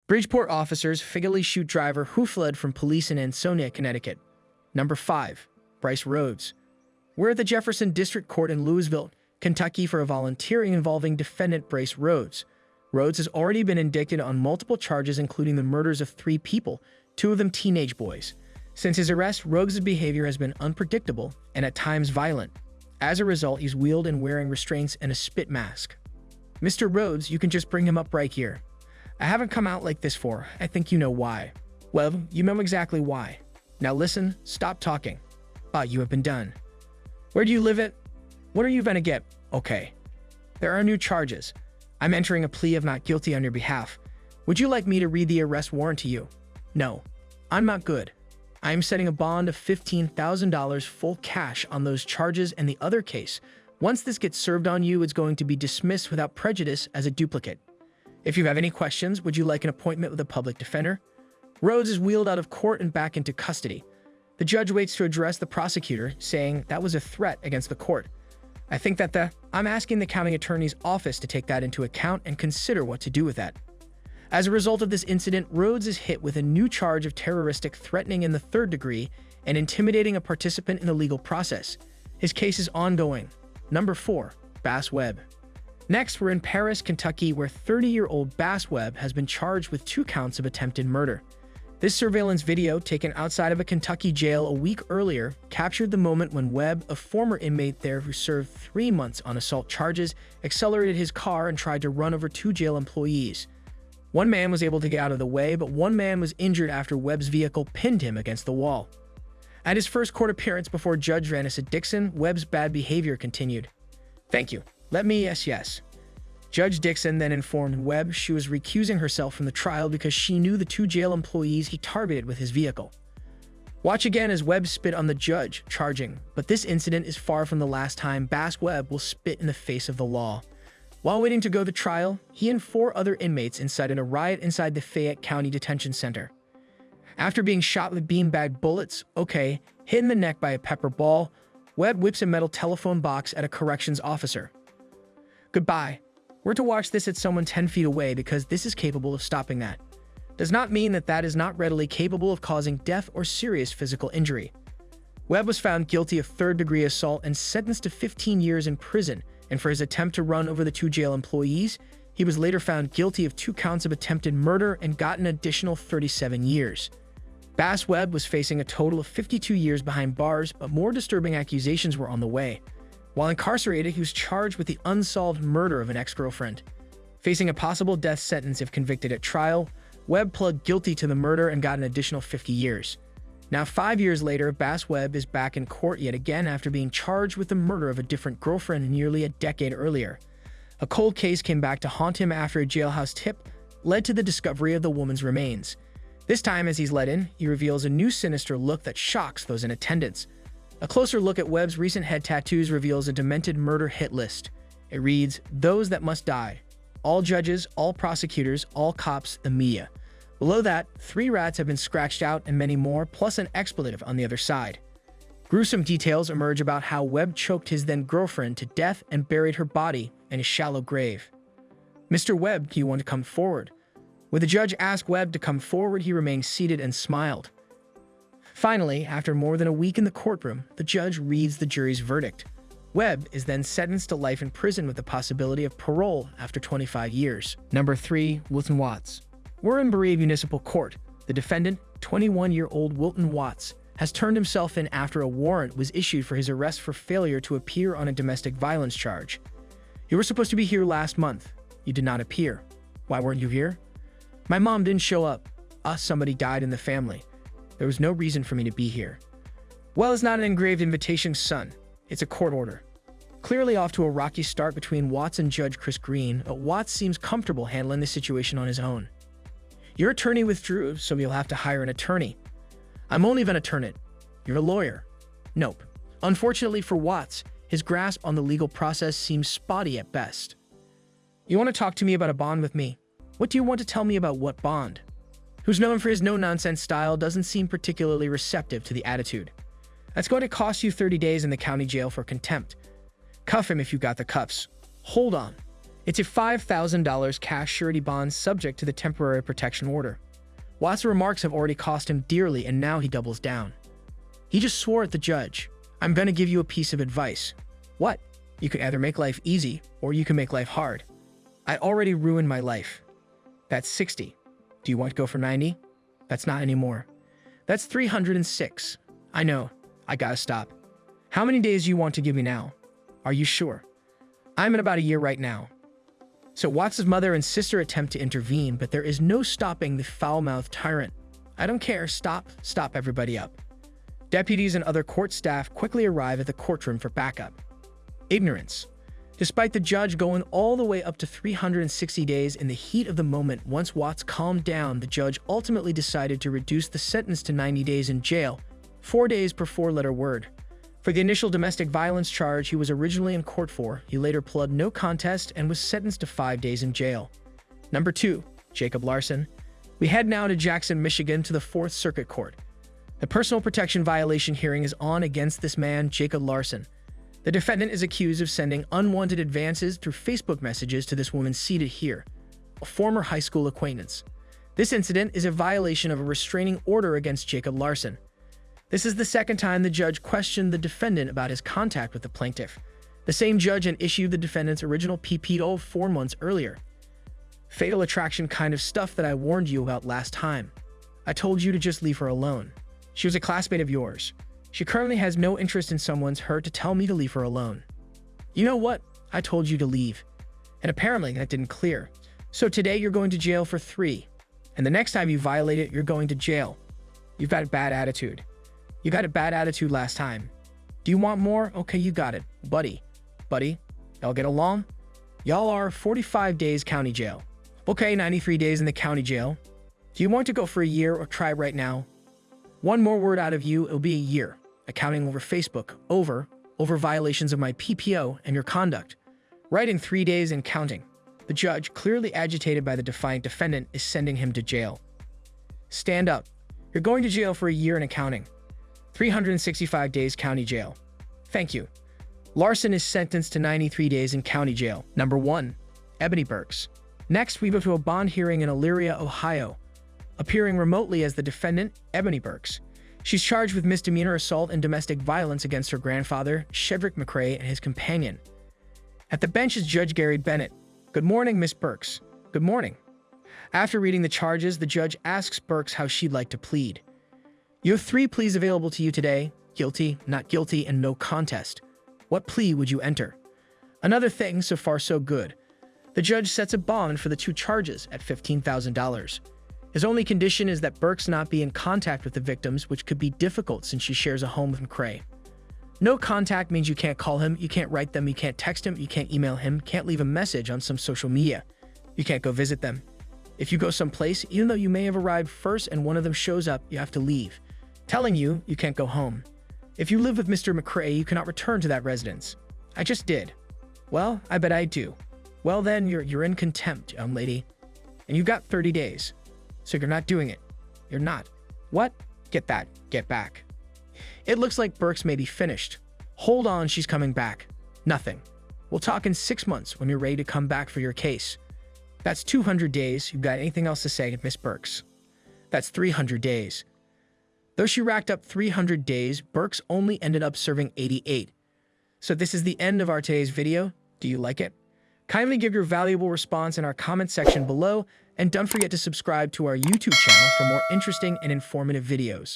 Bridgeport officers fatally shoot driver who fled from police in Ansonia, Connecticut. Number 5. Bryce Rhodes. We're at the Jefferson District Court in Louisville, Kentucky for a volunteering involving defendant Bryce Rhodes. Rhodes has already been indicted on multiple charges including the murders of 3 people, 2 of them teenage boys. Since his arrest, Rhodes' behavior has been unpredictable and at times violent. As a result, he's wheeled and wearing restraints and a spit mask. Mr. Rhodes, you can just bring him up right here. I haven't come out like this for. I think you know why. Well, you know exactly why. Now listen, stop talking. You have been done. Where do you live at? What are you gonna get? Okay. There are new charges. I'm entering a plea of not guilty on your behalf. Would you like me to read the arrest warrant to you? No. I'm not good. I am setting a bond of $15,000 full cash on those charges and the other case. Once this gets served on you, it's going to be dismissed without prejudice as a duplicate. If you have any questions, would you like an appointment with a public defender? Rhodes is wheeled out of court and back into custody. The judge waits to address the prosecutor, saying that was a threat against the court. I think that I'm asking the county attorney's office to take that into account and consider what to do with that. As a result of this incident, Rhodes is hit with a new charge of terroristic threatening in the 3rd degree and intimidating a participant in the legal process. His case is ongoing. Number 4. Bass Webb. Next, we're in Paris, Kentucky, where 30-year-old Bass Webb has been charged with 2 counts of attempted murder. This surveillance video, taken outside of a Kentucky jail a week earlier, captured the moment when Webb, a former inmate there who served 3 months on assault charges, accelerated his car and tried to run over 2 jail employees. One man was able to get out of the way, but one man was injured after Webb's vehicle pinned him against the wall. At his first court appearance before Judge Vanessa Dixon, Webb's bad behavior continued. Thank you. Let me, yes. Judge Dixon then informed Webb she was recusing herself from the trial because she knew the 2 jail employees he targeted with his vehicle. Watch again as Webb spit on the judge, charging, but this incident is far from the last time Bass Webb will spit in the face of the law. While waiting to go to trial, he and 4 other inmates incited a riot inside the Fayette County Detention Center. After being shot with beanbag bullets, hit in the neck by a pepper ball, Webb whips a metal telephone box at a corrections officer. Goodbye. We're to watch this at someone 10 feet away because this is capable of stopping that. Does not mean that is not readily capable of causing death or serious physical injury. Webb was found guilty of 3rd-degree assault and sentenced to 15 years in prison, and for his attempt to run over the 2 jail employees, he was later found guilty of 2 counts of attempted murder and got an additional 37 years. Bass Webb was facing a total of 52 years behind bars, but more disturbing accusations were on the way. While incarcerated, he was charged with the unsolved murder of an ex-girlfriend. Facing a possible death sentence if convicted at trial, Webb pled guilty to the murder and got an additional 50 years. Now 5 years later, Bass Webb is back in court yet again after being charged with the murder of a different girlfriend nearly a decade earlier. A cold case came back to haunt him after a jailhouse tip led to the discovery of the woman's remains. This time, as he's let in, he reveals a new sinister look that shocks those in attendance. A closer look at Webb's recent head tattoos reveals a demented murder hit list. It reads, "Those that must die. All judges, all prosecutors, all cops, the media." Below that, 3 rats have been scratched out and many more, plus an expletive on the other side. Gruesome details emerge about how Webb choked his then-girlfriend to death and buried her body in a shallow grave. "Mr. Webb, do you want to come forward?" When the judge asked Webb to come forward, he remained seated and smiled. Finally, after more than a week in the courtroom, the judge reads the jury's verdict. Webb is then sentenced to life in prison with the possibility of parole after 25 years. Number 3. Wilton Watts. We're in Berea Municipal Court. The defendant, 21-year-old Wilton Watts, has turned himself in after a warrant was issued for his arrest for failure to appear on a domestic violence charge. You were supposed to be here last month. You did not appear. Why weren't you here? My mom didn't show up. Somebody died in the family. There was no reason for me to be here. Well, it's not an engraved invitation, son. It's a court order. Clearly off to a rocky start between Watts and Judge Chris Green, but Watts seems comfortable handling the situation on his own. Your attorney withdrew, so you'll have to hire an attorney. I'm only gonna turn it. You're a lawyer. Nope. Unfortunately for Watts, his grasp on the legal process seems spotty at best. You want to talk to me about a bond with me? What do you want to tell me about what bond? Who's known for his no-nonsense style, doesn't seem particularly receptive to the attitude. That's going to cost you 30 days in the county jail for contempt. Cuff him if you got the cuffs. Hold on. It's a $5,000 cash surety bond subject to the temporary protection order. Watt's remarks have already cost him dearly, and now he doubles down. He just swore at the judge. "I'm gonna give you a piece of advice." "What?" "You can either make life easy, or you can make life hard." "I already ruined my life." "That's 60. Do you want to go for 90? "That's not anymore." "That's 306. "I know. I gotta stop." "How many days do you want to give me now?" "Are you sure?" "I'm in about a year right now." So Watts' mother and sister attempt to intervene, but there is no stopping the foul-mouthed tyrant. "I don't care. Stop everybody up." Deputies and other court staff quickly arrive at the courtroom for backup. Ignorance. Despite the judge going all the way up to 360 days in the heat of the moment, once Watts calmed down, the judge ultimately decided to reduce the sentence to 90 days in jail, 4 days per four-letter word. For the initial domestic violence charge he was originally in court for, he later pled no contest and was sentenced to 5 days in jail. Number 2. Jacob Larson. We head now to Jackson, Michigan, to the 4th Circuit Court. The personal protection violation hearing is on against this man, Jacob Larson. The defendant is accused of sending unwanted advances through Facebook messages to this woman seated here, a former high school acquaintance. This incident is a violation of a restraining order against Jacob Larson. This is the second time the judge questioned the defendant about his contact with the plaintiff. The same judge had issued the defendant's original PPO 4 months earlier. Fatal attraction kind of stuff that I warned you about last time. I told you to just leave her alone. She was a classmate of yours. She currently has no interest in someone's her to tell me to leave her alone. You know what? I told you to leave. And apparently that didn't clear. So today you're going to jail for 3. And the next time you violate it, you're going to jail. You've got a bad attitude. You got a bad attitude last time. Do you want more? Okay, you got it. Buddy, y'all get along? Y'all are 45 days county jail. Okay, 93 days in the county jail. Do you want to go for a year or try right now? One more word out of you, it'll be a year. Accounting over Facebook, over violations of my PPO and your conduct. Right in 3 days and counting. The judge, clearly agitated by the defiant defendant, is sending him to jail. Stand up. You're going to jail for a year in accounting. 365 days county jail. Thank you. Larson is sentenced to 93 days in county jail. Number 1. Ebony Burks. Next, we go to a bond hearing in Elyria, Ohio. Appearing remotely as the defendant, Ebony Burks. She's charged with misdemeanor assault and domestic violence against her grandfather, Shedrick McCrae, and his companion. At the bench is Judge Gary Bennett. "Good morning, Miss Burks." "Good morning." After reading the charges, the judge asks Burks how she'd like to plead. "You have 3 pleas available to you today: guilty, not guilty, and no contest. What plea would you enter?" Another thing, so far so good. The judge sets a bond for the 2 charges at $15,000. His only condition is that Burks not be in contact with the victims, which could be difficult since she shares a home with McCrae. No contact means you can't call him, you can't write them, you can't text him, you can't email him, can't leave a message on some social media. You can't go visit them. If you go someplace, even though you may have arrived first and one of them shows up, you have to leave, telling you you can't go home. If you live with Mr. McCrae, you cannot return to that residence. I just did. Well, I bet I do. Well then, you're in contempt, young lady. And you've got 30 days. So you're not doing it. You're not. What? Get that. Get back. It looks like Burks may be finished. Hold on, she's coming back. Nothing. We'll talk in 6 months when you're ready to come back for your case. That's 200 days. You got anything else to say, Miss Burks? That's 300 days. Though she racked up 300 days, Burks only ended up serving 88. So this is the end of our today's video. Do you like it? Kindly give your valuable response in our comment section below, and don't forget to subscribe to our YouTube channel for more interesting and informative videos.